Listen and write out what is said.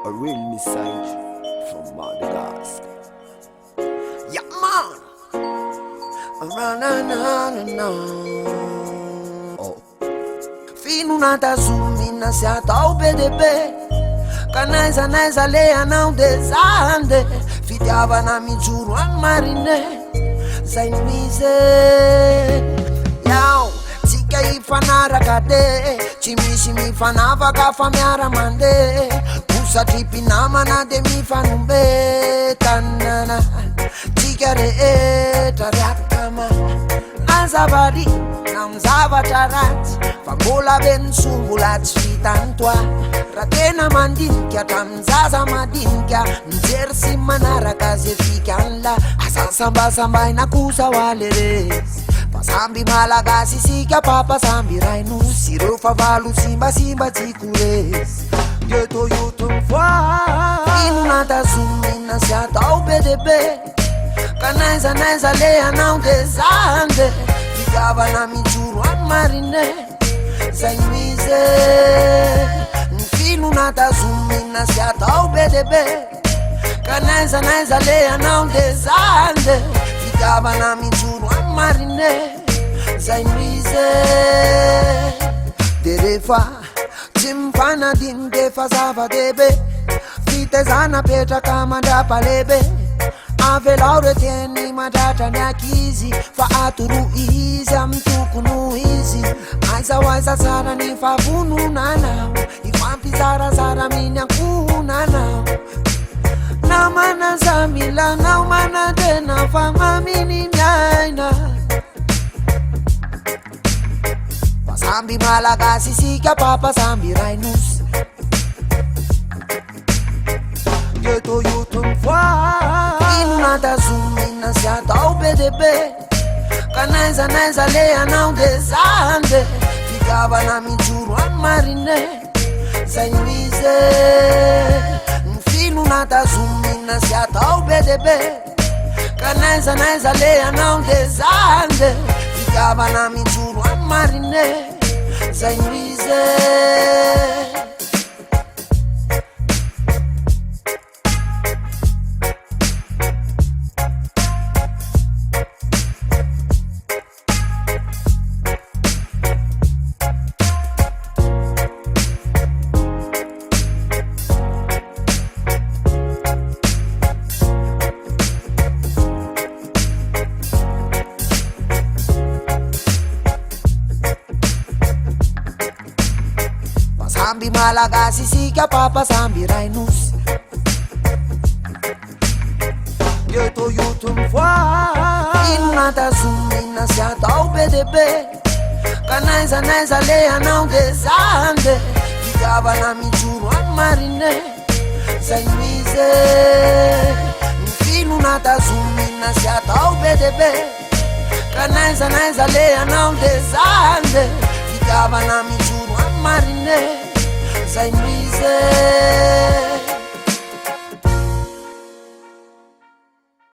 A real message from Madagascar. Yeah, man. Oh. Finunata sumina se atau PDB. Canaiza leia não desande. Fitiava na mijuru an marine. Zain mise. Yao. Tika ifanara kate. Chimishi mi fanava kafa miara mande. Pusa tripi namana de mi fanumbe. Tanana. Tika reeta reakama. Azabari. Namzava tarat. Fagola ben sumbulat fitantwa. Ratena mandinkia tamzaza madinkia. Njersi manara kaze fikanla. Asasamba samba inakusa waleres. Pasambi Malagasy sika papa sambi rainus. Ireo favalo simba tikures. Yeto mfoa. Inunata sumina se atau PDB. Canaiza leia não desande. Ficava na mijuru an marine. Zain mise. Finunata sumina se atau PDB. Canaiza leia não desande. Ficava na mijuru an marine. Zain mise. Derefa Chimfana din defa zava debe. Fitezana petra kamanda palebe. Ave laure teni madata nyakizi. Fa aturu izi amtuku nuizi. Aiza waiza zara ni favunu nanao. Ifampi zara minya kunanao. Namana zamila na umana dena fama mini nyaina. Pasambi Malagasy sika papa sambi rainus. Yeto mfoa. Inunata sumina se atau PDB. Canaiza leia não desande. Ficava na mijuru an marine. Zain mise. Finunata sumina se atau PDB. Canaiza leia não desande. Ficava na mijuru an marine. Zain mise. Sambi Malagasy sika papa sambi rainus. Yeto mfoa. Inunata sumina se atau PDB. Canaiza leia não desande. Ficava na mijuru an marine. Zain mise. Finunata sumina se atau PDB. Canaiza leia não desande. Ficava na mijuru an marine. Zain mise.